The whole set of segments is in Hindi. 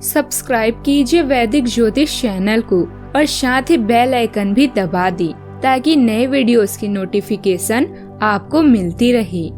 सब्सक्राइब कीजिए वैदिक ज्योतिष चैनल को और साथ ही बेल आइकन भी दबा दी ताकि नए वीडियोस की नोटिफिकेशन आपको मिलती रहे।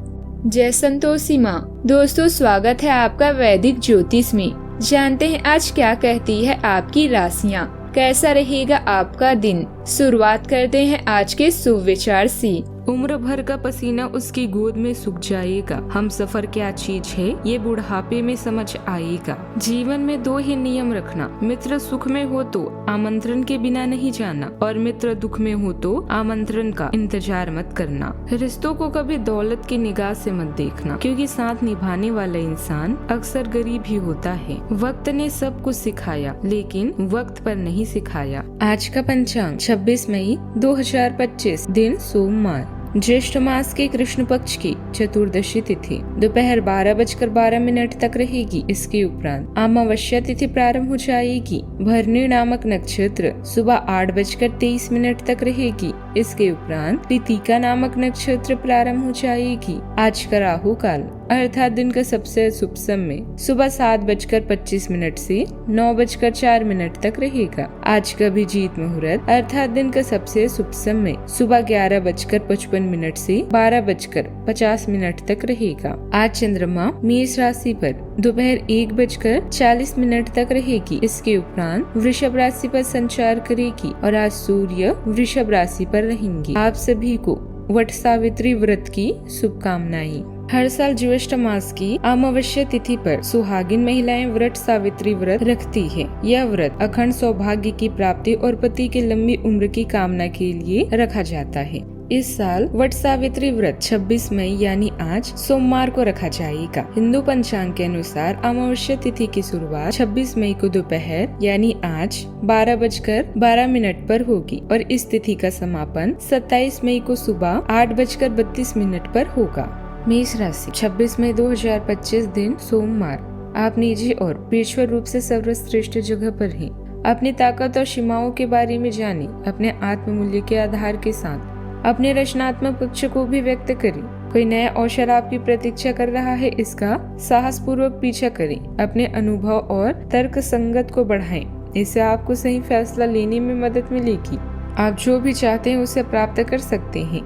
जय संतोषी माँ। दोस्तों, स्वागत है आपका वैदिक ज्योतिष में। जानते हैं आज क्या कहती है आपकी राशियाँ, कैसा रहेगा आपका दिन। शुरुआत करते हैं आज के शुभ विचार से। उम्र भर का पसीना उसकी गोद में सूख जाएगा। हम सफर क्या चीज है ये बुढ़ापे में समझ आएगा। जीवन में दो ही नियम रखना, मित्र सुख में हो तो आमंत्रण के बिना नहीं जाना और मित्र दुख में हो तो आमंत्रण का इंतजार मत करना। रिश्तों को कभी दौलत की निगाह से मत देखना, क्योंकि साथ निभाने वाला इंसान अक्सर गरीब ही होता है। वक्त ने सब कुछ सिखाया लेकिन वक्त पर नहीं सिखाया। आज का पंचांग 26 मई 2025, दिन सोमवार, ज्येष्ठ मास के कृष्ण पक्ष की चतुर्दशी तिथि दोपहर 12:12 तक रहेगी। इसके उपरांत अमावस्या तिथि प्रारंभ हो जाएगी। भरणी नामक नक्षत्र सुबह 8:23 तक रहेगी। इसके उपरांत कृतिका नामक नक्षत्र प्रारंभ हो जाएगी। आज का राहु काल अर्थात दिन का सबसे शुभ समय सुबह 7:25 से 9:04 तक रहेगा। आज का अभिजीत मुहूर्त अर्थात दिन का सबसे शुभ समय सुबह 11:55 से 12:50 तक रहेगा। आज चंद्रमा मेष राशि पर दोपहर 1:40 तक रहेगी। इसके उपरांत वृषभ राशि पर संचार करेगी और आज सूर्य वृषभ राशि पर रहेंगे। आप सभी को वट सावित्री व्रत की शुभकामनाएं। हर साल ज्येष्ठ मास की अमावस्या तिथि पर सुहागिन महिलाएं वट सावित्री व्रत रखती है। यह व्रत अखंड सौभाग्य की प्राप्ति और पति की लंबी उम्र की कामना के लिए रखा जाता है। इस साल वट सावित्री व्रत 26 मई यानी आज सोमवार को रखा जाएगा। हिंदू पंचांग के अनुसार अमावस्या तिथि की शुरुआत 26 मई को दोपहर यानी आज 12:12 पर होगी और इस तिथि का समापन 27 मई को सुबह 8:32 पर होगा। मेष राशि 26 मई 2025, दिन सोमवार। आप निजी और पेशेवर रूप से सर्वश्रेष्ठ जगह पर हैं। अपनी ताकत और सीमाओं के बारे में जानें। अपने आत्ममूल्य के आधार के साथ अपने रचनात्मक पक्ष को भी व्यक्त करें। कोई नया अवसर आपकी प्रतीक्षा कर रहा है, इसका साहस पूर्वक पीछा करें। अपने अनुभव और तर्क संगत को बढ़ाएं, इससे आपको सही फैसला लेने में मदद मिलेगी। आप जो भी चाहते हैं उसे प्राप्त कर सकते हैं।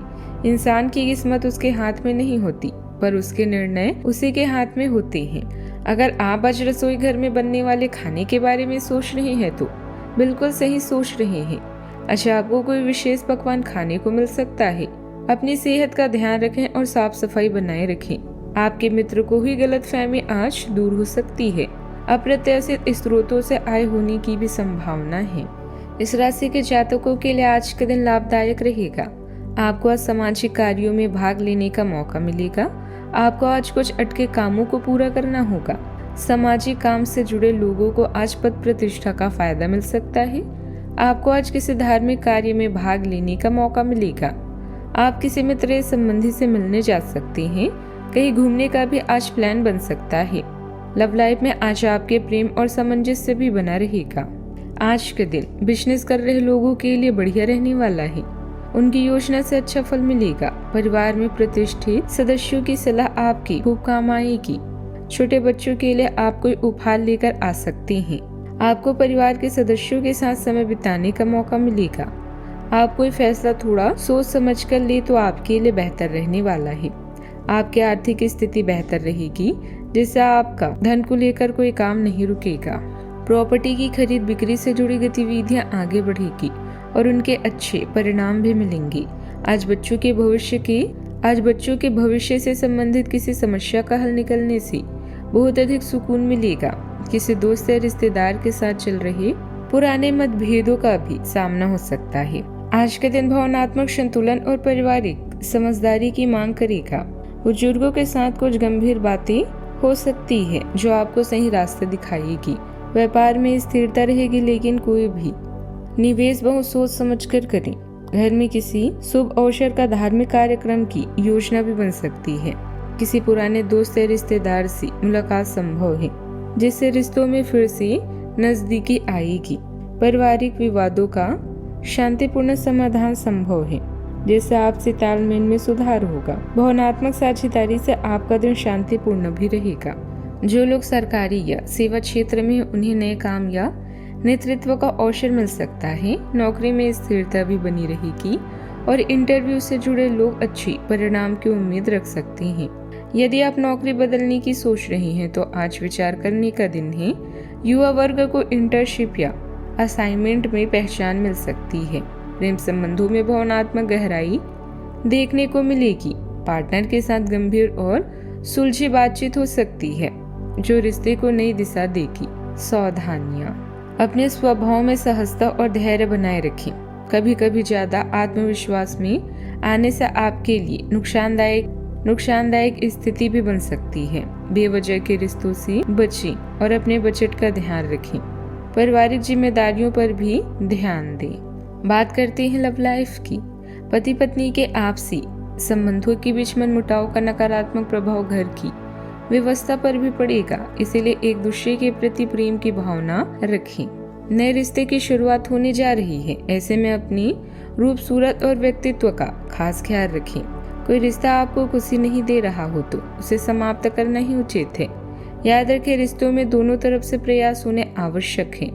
इंसान की किस्मत उसके हाथ में नहीं होती, पर उसके निर्णय उसी के हाथ में होते हैं। अगर आप आज रसोई घर में बनने वाले खाने के बारे में सोच रहे हैं तो बिल्कुल सही सोच रहे हैं। अच्छा, आपको कोई विशेष पकवान खाने को मिल सकता है। अपनी सेहत का ध्यान रखें और साफ सफाई बनाए रखें। आपके मित्र को ही गलतफहमी आज दूर हो सकती है। अप्रत्याशित स्रोतों से आय होने की भी संभावना है। इस राशि के जातकों के लिए आज का दिन लाभदायक रहेगा। आपको आज सामाजिक कार्यों में भाग लेने का मौका मिलेगा। आपको आज कुछ अटके कामों को पूरा करना होगा। सामाजिक काम से जुड़े लोगों को आज पद प्रतिष्ठा का फायदा मिल सकता है। आपको आज किसी धार्मिक कार्य में भाग लेने का मौका मिलेगा। आप किसी मित्र या संबंधी से मिलने जा सकते हैं। कहीं घूमने का भी आज प्लान बन सकता है। लव लाइफ में आज आपके प्रेम और सामंजस्य भी बना रहेगा। आज के दिन बिजनेस कर रहे लोगों के लिए बढ़िया रहने वाला है। उनकी योजना से अच्छा फल मिलेगा। परिवार में प्रतिष्ठित सदस्यों की सलाह आपकी खूब काम आएगी। छोटे बच्चों के लिए आप कोई उपहार लेकर आ सकते हैं। आपको परिवार के सदस्यों के साथ समय बिताने का मौका मिलेगा। आप कोई फैसला थोड़ा सोच समझ कर ले तो आपके लिए बेहतर रहने वाला है। आपकी आर्थिक स्थिति बेहतर रहेगी, जिससे आपका धन को लेकर कोई काम नहीं रुकेगा। प्रॉपर्टी की खरीद बिक्री से जुड़ी गतिविधियां आगे बढ़ेगी और उनके अच्छे परिणाम भी मिलेंगे। आज बच्चों के भविष्य से संबंधित किसी समस्या का हल निकलने से बहुत अधिक सुकून मिलेगा। किसी दोस्त या रिश्तेदार के साथ चल रहे पुराने मतभेदों का भी सामना हो सकता है। आज का दिन भावनात्मक संतुलन और पारिवारिक समझदारी की मांग करेगा। बुजुर्गों के साथ कुछ गंभीर बातें हो सकती है जो आपको सही रास्ते दिखाएगी। व्यापार में स्थिरता रहेगी, लेकिन कोई भी निवेश बहुत सोच समझ कर करें। घर में किसी शुभ अवसर का धार्मिक कार्यक्रम की योजना भी बन सकती है। किसी पुराने दोस्त या रिश्तेदार से मुलाकात संभव है, जिससे रिश्तों में फिर से नजदीकी आएगी। पारिवारिक विवादों का शांतिपूर्ण समाधान संभव है, जिससे आपसी तालमेल में सुधार होगा। भावनात्मक साझेदारी से आपका दिन शांतिपूर्ण भी रहेगा। जो लोग सरकारी या सेवा क्षेत्र में उन्हें नए काम या नेतृत्व का अवसर मिल सकता है। नौकरी में स्थिरता भी बनी रहेगी और इंटरव्यू से जुड़े लोग अच्छी परिणाम की उम्मीद रख सकते हैं। यदि आप नौकरी बदलने की सोच रहे हैं तो आज विचार करने का दिन है। युवा वर्ग को इंटर्नशिप या असाइनमेंट में पहचान मिल सकती है। प्रेम संबंधों में भावनात्मक गहराई देखने को मिलेगी। पार्टनर के साथ गंभीर और सुलझी बातचीत हो सकती है जो रिश्ते को नई दिशा देगी। सावधानियां, अपने स्वभाव में सहजता और धैर्य बनाए रखें। कभी कभी ज्यादा आत्मविश्वास में आने से आपके लिए नुकसानदायक स्थिति भी बन सकती है। बेवजह के रिश्तों से बचें और अपने बजट का ध्यान रखें। पारिवारिक जिम्मेदारियों पर भी ध्यान दें। बात करते हैं लव लाइफ की। पति पत्नी के आपसी संबंधों के बीच मनमुटाव का नकारात्मक प्रभाव घर की व्यवस्था पर भी पड़ेगा, इसीलिए एक दूसरे के प्रति प्रेम की भावना रखें। नए रिश्ते की शुरुआत होने जा रही है, ऐसे में अपनी रूप सूरत और व्यक्तित्व का खास ख्याल रखें। कोई रिश्ता आपको खुशी नहीं दे रहा हो तो उसे समाप्त करना ही उचित है। याद रखें, रिश्तों में दोनों तरफ से प्रयास होने आवश्यक है।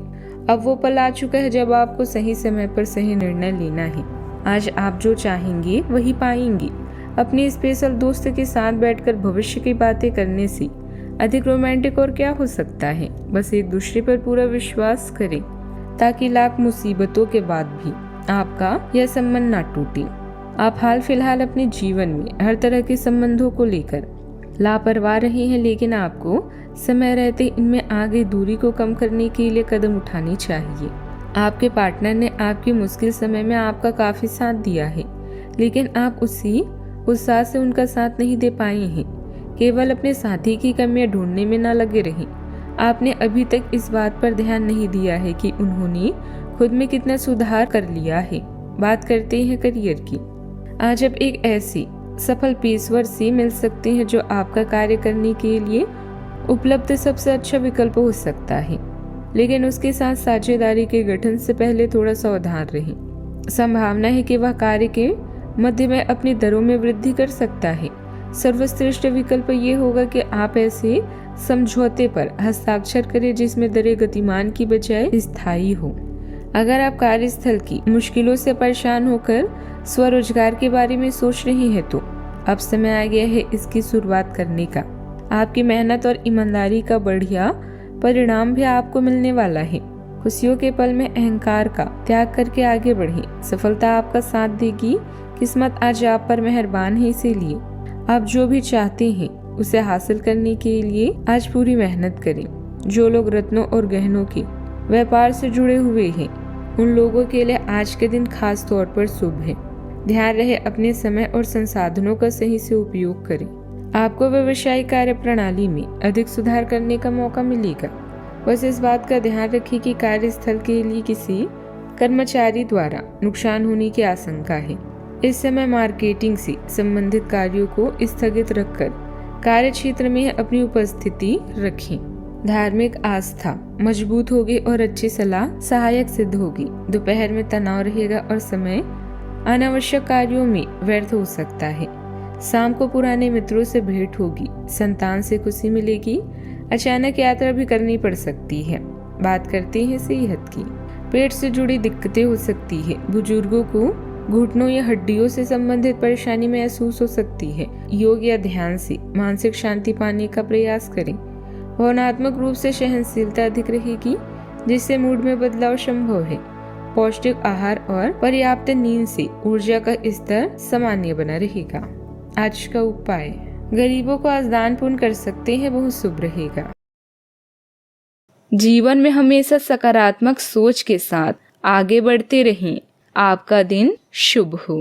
अब वो पल आ चुका है जब आपको सही समय पर सही निर्णय लेना है। आज आप जो चाहेंगे वही पाएंगे। अपने स्पेशल दोस्त के साथ बैठकर भविष्य की बातें करने से अधिक रोमांटिक और क्या हो सकता है। बस एक दूसरे पर पूरा विश्वास करें ताकि लाख मुसीबतों के बाद भी आपका यह संबंध ना टूटे। आप हाल फिलहाल अपने जीवन में हर तरह के संबंधों को लेकर लापरवाह रहे हैं, लेकिन आपको समय रहते इनमें आ गई दूरी को कम करने के लिए कदम उठानी चाहिए। आपके पार्टनर ने आपके मुश्किल समय में आपका काफी साथ दिया है, लेकिन आप उसी उत्साह से उनका साथ नहीं दे पाए हैं। केवल अपने साथी की कमियां ढूंढने में न लगे रहें। आपने अभी तक इस बात पर ध्यान नहीं दिया है कि उन्होंने खुद में कितना सुधार कर लिया है। बात करते हैं करियर की। आज आप एक ऐसी सफल पेशेवर से मिल सकते हैं जो आपका कार्य करने के लिए उपलब्ध सबसे अच्छा विकल्प हो सकता है, लेकिन उसके साथ साझेदारी के गठन से पहले थोड़ा सावधान रहें। संभावना है कि वह कार्य के मध्य में अपनी दरों में वृद्धि कर सकता है। सर्वश्रेष्ठ विकल्प ये होगा कि आप ऐसे समझौते पर हस्ताक्षर करें जिसमें दरें गतिमान की बजाय स्थायी हो। अगर आप कार्यस्थल की मुश्किलों से परेशान होकर स्वरोजगार के बारे में सोच रहे हैं तो अब समय आ गया है इसकी शुरुआत करने का। आपकी मेहनत और ईमानदारी का बढ़िया परिणाम भी आपको मिलने वाला है। खुशियों के पल में अहंकार का त्याग करके आगे बढ़ें। सफलता आपका साथ देगी। किस्मत आज आप पर मेहरबान है, इसीलिए आप जो भी चाहते हैं उसे हासिल करने के लिए आज पूरी मेहनत करें। जो लोग रत्नों और गहनों के व्यापार से जुड़े हुए हैं उन लोगों के लिए आज के दिन खास तौर पर शुभ है। ध्यान रहे अपने समय और संसाधनों का सही से उपयोग करें। आपको व्यवसायिक कार्य प्रणाली में अधिक सुधार करने का मौका मिलेगा। बस इस बात का ध्यान रखिए कि कार्यस्थल के लिए किसी कर्मचारी द्वारा नुकसान होने की आशंका है। इस समय मार्केटिंग से संबंधित कार्यों को स्थगित रखकर कार्य क्षेत्र में अपनी उपस्थिति रखें। धार्मिक आस्था मजबूत होगी और अच्छी सलाह सहायक सिद्ध होगी। दोपहर में तनाव रहेगा और समय अनावश्यक कार्यों में व्यर्थ हो सकता है। शाम को पुराने मित्रों से भेंट होगी। संतान से खुशी मिलेगी। अचानक यात्रा भी करनी पड़ सकती है। बात करते हैं सेहत की। पेट से जुड़ी दिक्कतें हो सकती है। बुजुर्गों को घुटनों या हड्डियों से संबंधित परेशानी महसूस हो सकती है। योग या ध्यान से मानसिक शांति पाने का प्रयास करें। भावनात्मक रूप से सहनशीलता अधिक रहेगी जिससे मूड में बदलाव संभव है। पौष्टिक आहार और पर्याप्त नींद से ऊर्जा का स्तर सामान्य बना रहेगा। आज का उपाय, गरीबों को आज दान पुण्य कर सकते हैं, बहुत शुभ रहेगा। जीवन में हमेशा सकारात्मक सोच के साथ आगे बढ़ते रहें। आपका दिन शुभ हो।